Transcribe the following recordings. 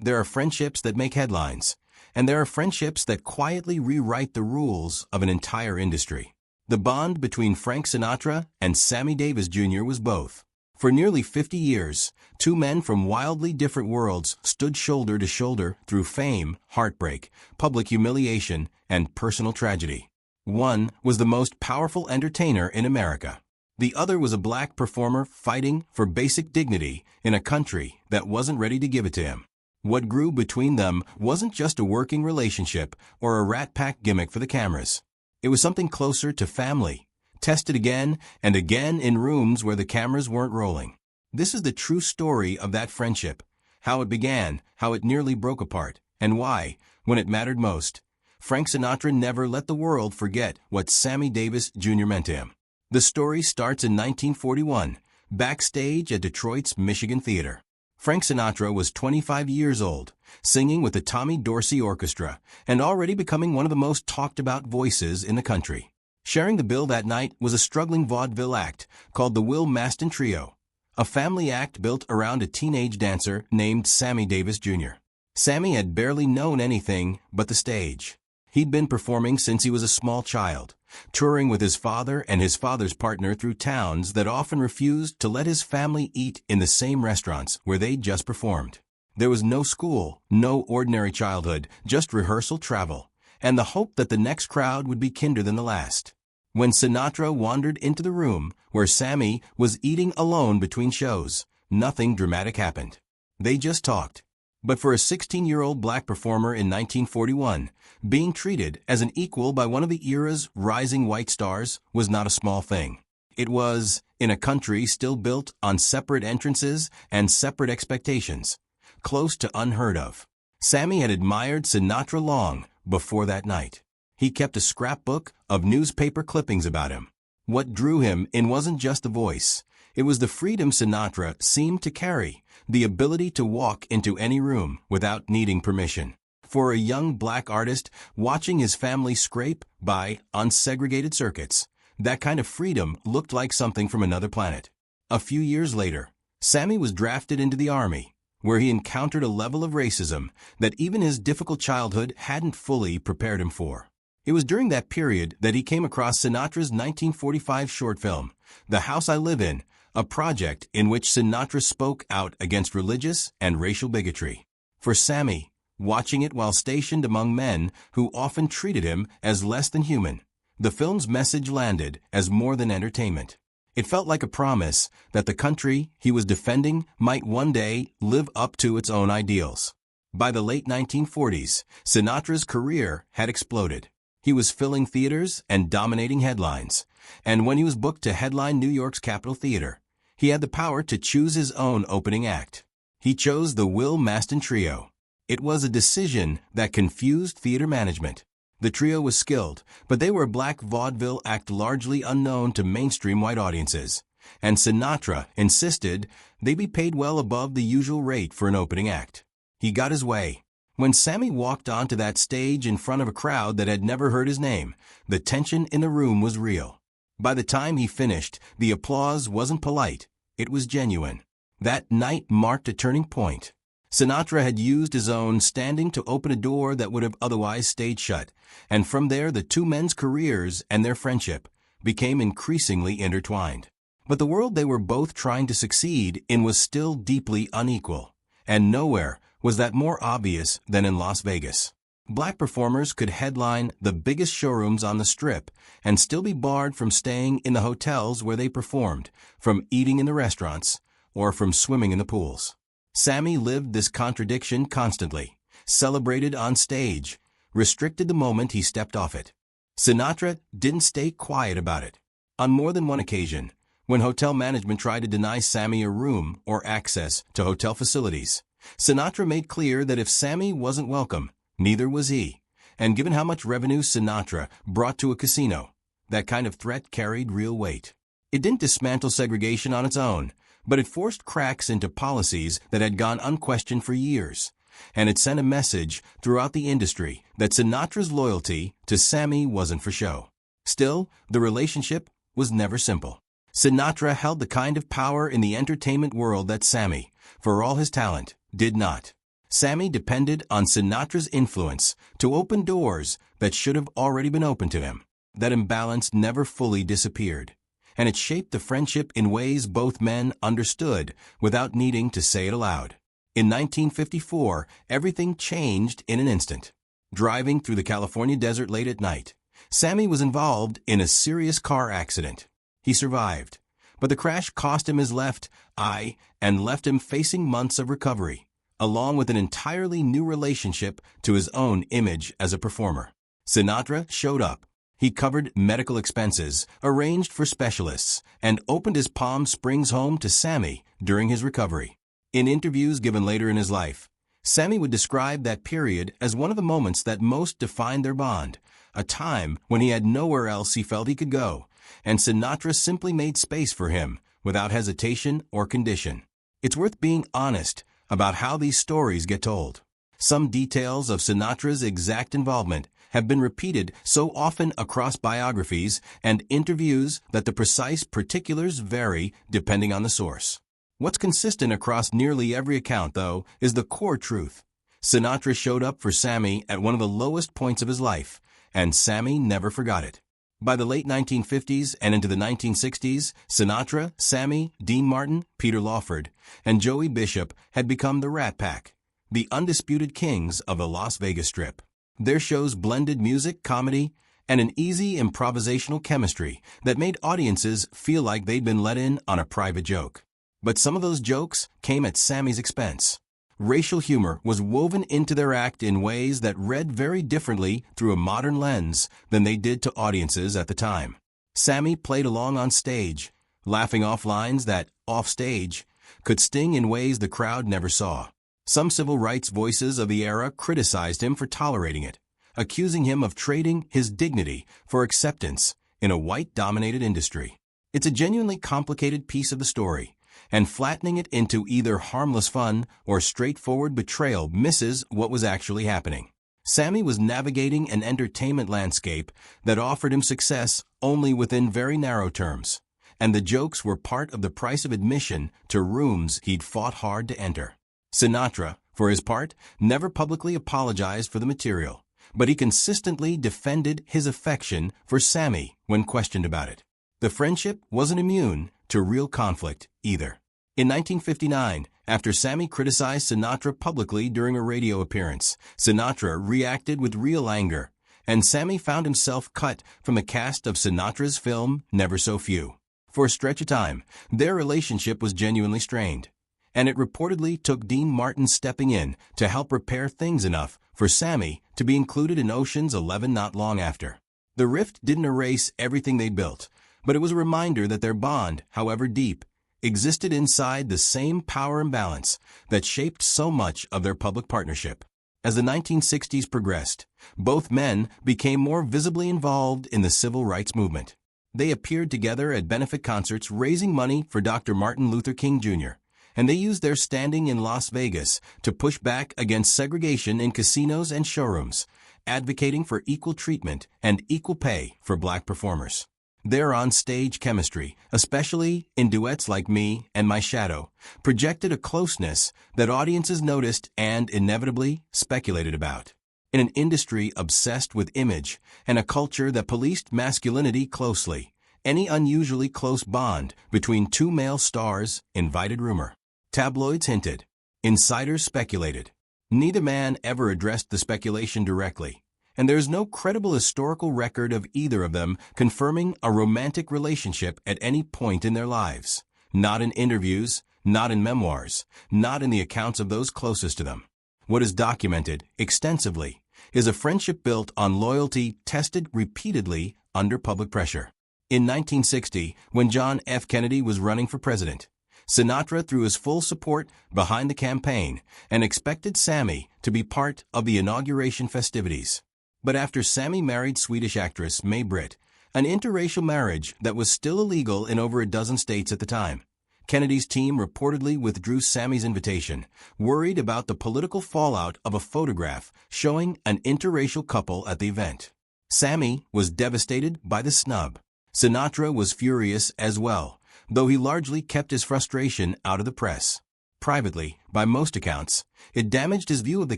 There are friendships that make headlines, and there are friendships that quietly rewrite the rules of an entire industry. The bond between Frank Sinatra and Sammy Davis Jr. was both. For nearly 50 years, two men from wildly different worlds stood shoulder to shoulder through fame, heartbreak, public humiliation, and personal tragedy. One was the most powerful entertainer in America. The other was a black performer fighting for basic dignity in a country that wasn't ready to give it to him. What grew between them wasn't just a working relationship or a Rat Pack gimmick for the cameras. It was something closer to family, tested again and again in rooms where the cameras weren't rolling. This is the true story of that friendship, how it began, how it nearly broke apart, and why, when it mattered most, Frank Sinatra never let the world forget what Sammy Davis Jr. meant to him. The story starts in 1941, backstage at Detroit's Michigan Theater. Frank Sinatra was 25 years old, singing with the Tommy Dorsey Orchestra, and already becoming one of the most talked-about voices in the country. Sharing the bill that night was a struggling vaudeville act called the Will Maston Trio, a family act built around a teenage dancer named Sammy Davis Jr. Sammy had barely known anything but the stage. He'd been performing since he was a small child, touring with his father and his father's partner through towns that often refused to let his family eat in the same restaurants where they'd just performed. There was no school, no ordinary childhood, just rehearsal travel, and the hope that the next crowd would be kinder than the last. When Sinatra wandered into the room where Sammy was eating alone between shows, nothing dramatic happened. They just talked. But for a 16-year-old black performer in 1941, being treated as an equal by one of the era's rising white stars was not a small thing. It was, in a country still built on separate entrances and separate expectations, close to unheard of. Sammy had admired Sinatra long before that night. He kept a scrapbook of newspaper clippings about him. What drew him in wasn't just the voice. It was the freedom Sinatra seemed to carry, the ability to walk into any room without needing permission. For a young black artist watching his family scrape by on segregated circuits, that kind of freedom looked like something from another planet. A few years later, Sammy was drafted into the Army, where he encountered a level of racism that even his difficult childhood hadn't fully prepared him for. It was during that period that he came across Sinatra's 1945 short film, The House I Live In, a project in which Sinatra spoke out against religious and racial bigotry. For Sammy, watching it while stationed among men who often treated him as less than human, the film's message landed as more than entertainment. It felt like a promise that the country he was defending might one day live up to its own ideals. By the late 1940s, Sinatra's career had exploded. He was filling theaters and dominating headlines, and when he was booked to headline New York's Capitol Theater, he had the power to choose his own opening act. He chose the Will Maston Trio. It was a decision that confused theater management. The trio was skilled, but they were a black vaudeville act largely unknown to mainstream white audiences, and Sinatra insisted they be paid well above the usual rate for an opening act. He got his way. When Sammy walked onto that stage in front of a crowd that had never heard his name, the tension in the room was real. By the time he finished, the applause wasn't polite. It was genuine. That night marked a turning point. Sinatra had used his own standing to open a door that would have otherwise stayed shut, and from there the two men's careers and their friendship became increasingly intertwined. But the world they were both trying to succeed in was still deeply unequal, and nowhere was that more obvious than in Las Vegas. Black performers could headline the biggest showrooms on the Strip and still be barred from staying in the hotels where they performed, from eating in the restaurants, or from swimming in the pools. Sammy lived this contradiction constantly, celebrated on stage, restricted the moment he stepped off it. Sinatra didn't stay quiet about it. On more than one occasion, when hotel management tried to deny Sammy a room or access to hotel facilities, Sinatra made clear that if Sammy wasn't welcome, neither was he. And given how much revenue Sinatra brought to a casino, that kind of threat carried real weight. It didn't dismantle segregation on its own, but it forced cracks into policies that had gone unquestioned for years, and it sent a message throughout the industry that Sinatra's loyalty to Sammy wasn't for show. Still, the relationship was never simple. Sinatra held the kind of power in the entertainment world that Sammy, for all his talent, did not. Sammy depended on Sinatra's influence to open doors that should have already been open to him. That imbalance never fully disappeared, and it shaped the friendship in ways both men understood without needing to say it aloud. In 1954, everything changed in an instant. Driving through the California desert late at night, Sammy was involved in a serious car accident. He survived, but the crash cost him his left eye and left him facing months of recovery, along with an entirely new relationship to his own image as a performer. Sinatra showed up. He covered medical expenses, arranged for specialists, and opened his Palm Springs home to Sammy during his recovery. In interviews given later in his life, Sammy would describe that period as one of the moments that most defined their bond, a time when he had nowhere else he felt he could go, and Sinatra simply made space for him without hesitation or condition. It's worth being honest about how these stories get told. Some details of Sinatra's exact involvement have been repeated so often across biographies and interviews that the precise particulars vary depending on the source. What's consistent across nearly every account, though, is the core truth. Sinatra showed up for Sammy at one of the lowest points of his life, and Sammy never forgot it. By the late 1950s and into the 1960s, Sinatra, Sammy, Dean Martin, Peter Lawford, and Joey Bishop had become the Rat Pack, the undisputed kings of the Las Vegas Strip. Their shows blended music, comedy, and an easy improvisational chemistry that made audiences feel like they'd been let in on a private joke. But some of those jokes came at Sammy's expense. Racial humor was woven into their act in ways that read very differently through a modern lens than they did to audiences at the time. Sammy played along on stage, laughing off lines that, off stage, could sting in ways the crowd never saw. Some civil rights voices of the era criticized him for tolerating it, accusing him of trading his dignity for acceptance in a white-dominated industry. It's a genuinely complicated piece of the story, and flattening it into either harmless fun or straightforward betrayal misses what was actually happening. Sammy was navigating an entertainment landscape that offered him success only within very narrow terms, and the jokes were part of the price of admission to rooms he'd fought hard to enter. Sinatra, for his part, never publicly apologized for the material, but he consistently defended his affection for Sammy when questioned about it. The friendship wasn't immune to real conflict either. In 1959, after Sammy criticized Sinatra publicly during a radio appearance, Sinatra reacted with real anger, and Sammy found himself cut from the cast of Sinatra's film Never So Few. For a stretch of time, their relationship was genuinely strained, and it reportedly took Dean Martin stepping in to help repair things enough for Sammy to be included in Ocean's 11 not long after. The rift didn't erase everything they'd built, but it was a reminder that their bond, however deep, existed inside the same power imbalance that shaped so much of their public partnership. As the 1960s progressed, both men became more visibly involved in the civil rights movement. They appeared together at benefit concerts raising money for Dr. Martin Luther King Jr., and they used their standing in Las Vegas to push back against segregation in casinos and showrooms, advocating for equal treatment and equal pay for black performers. Their on-stage chemistry, especially in duets like Me and My Shadow, projected a closeness that audiences noticed and inevitably speculated about. In an industry obsessed with image and a culture that policed masculinity closely, any unusually close bond between two male stars invited rumor. Tabloids hinted. Insiders speculated. Neither man ever addressed the speculation directly, and there is no credible historical record of either of them confirming a romantic relationship at any point in their lives. Not in interviews, not in memoirs, not in the accounts of those closest to them. What is documented extensively is a friendship built on loyalty tested repeatedly under public pressure. In 1960, when John F. Kennedy was running for president, Sinatra threw his full support behind the campaign and expected Sammy to be part of the inauguration festivities. But after Sammy married Swedish actress May Britt, an interracial marriage that was still illegal in over a dozen states at the time, Kennedy's team reportedly withdrew Sammy's invitation, worried about the political fallout of a photograph showing an interracial couple at the event. Sammy was devastated by the snub. Sinatra was furious as well, though he largely kept his frustration out of the press. Privately, by most accounts, it damaged his view of the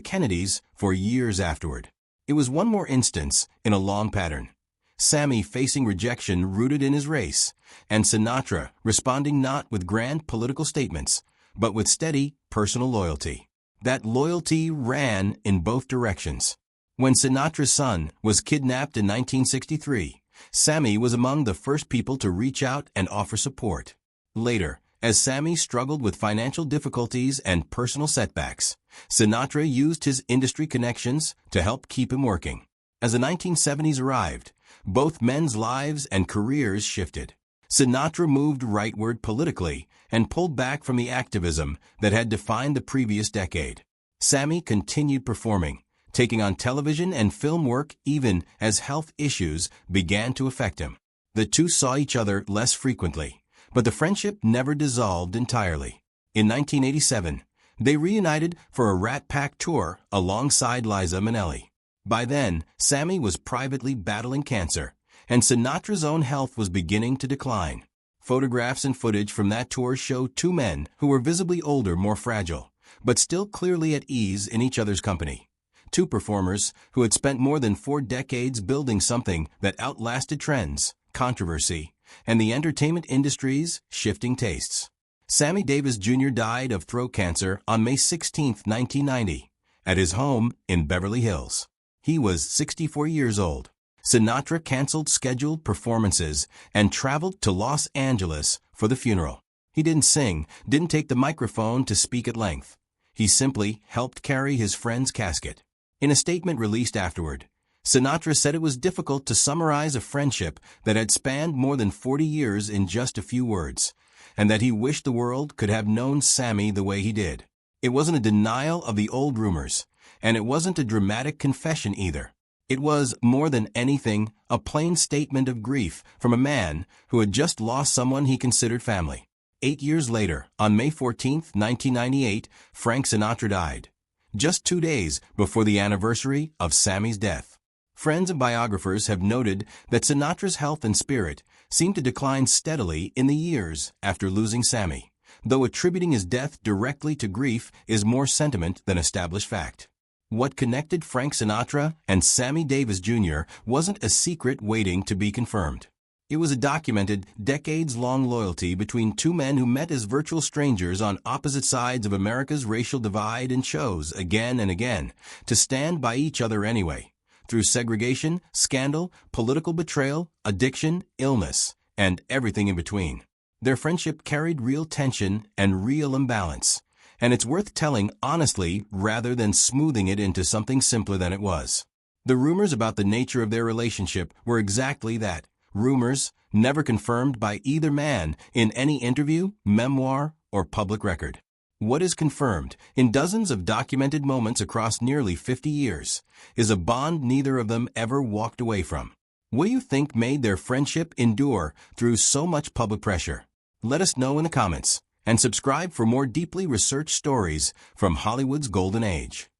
Kennedys for years afterward. It was one more instance in a long pattern. Sammy facing rejection rooted in his race, and Sinatra responding not with grand political statements, but with steady personal loyalty. That loyalty ran in both directions. When Sinatra's son was kidnapped in 1963, Sammy was among the first people to reach out and offer support. Later, as Sammy struggled with financial difficulties and personal setbacks, Sinatra used his industry connections to help keep him working. As the 1970s arrived, both men's lives and careers shifted. Sinatra moved rightward politically and pulled back from the activism that had defined the previous decade. Sammy continued performing, taking on television and film work even as health issues began to affect him. The two saw each other less frequently, but the friendship never dissolved entirely. In 1987, they reunited for a Rat Pack tour alongside Liza Minnelli. By then, Sammy was privately battling cancer, and Sinatra's own health was beginning to decline. Photographs and footage from that tour show two men who were visibly older, more fragile, but still clearly at ease in each other's company. Two performers who had spent more than 4 decades building something that outlasted trends, controversy, and the entertainment industry's shifting tastes. Sammy Davis Jr. died of throat cancer on May 16, 1990, at his home in Beverly Hills. He was 64 years old. Sinatra canceled scheduled performances and traveled to Los Angeles for the funeral. He didn't sing, didn't take the microphone to speak at length. He simply helped carry his friend's casket. In a statement released afterward, Sinatra said it was difficult to summarize a friendship that had spanned more than 40 years in just a few words, and that he wished the world could have known Sammy the way he did. It wasn't a denial of the old rumors, and it wasn't a dramatic confession either. It was, more than anything, a plain statement of grief from a man who had just lost someone he considered family. 8 years later, on May 14, 1998, Frank Sinatra died, just 2 days before the anniversary of Sammy's death. Friends and biographers have noted that Sinatra's health and spirit seemed to decline steadily in the years after losing Sammy, though attributing his death directly to grief is more sentiment than established fact. What connected Frank Sinatra and Sammy Davis Jr. wasn't a secret waiting to be confirmed. It was a documented, decades-long loyalty between two men who met as virtual strangers on opposite sides of America's racial divide and chose, again and again, to stand by each other anyway, through segregation, scandal, political betrayal, addiction, illness, and everything in between. Their friendship carried real tension and real imbalance, and it's worth telling honestly rather than smoothing it into something simpler than it was. The rumors about the nature of their relationship were exactly that, rumors never confirmed by either man in any interview, memoir, or public record. What is confirmed, in dozens of documented moments across nearly 50 years, is a bond neither of them ever walked away from. What do you think made their friendship endure through so much public pressure? Let us know in the comments, and subscribe for more deeply researched stories from Hollywood's golden age.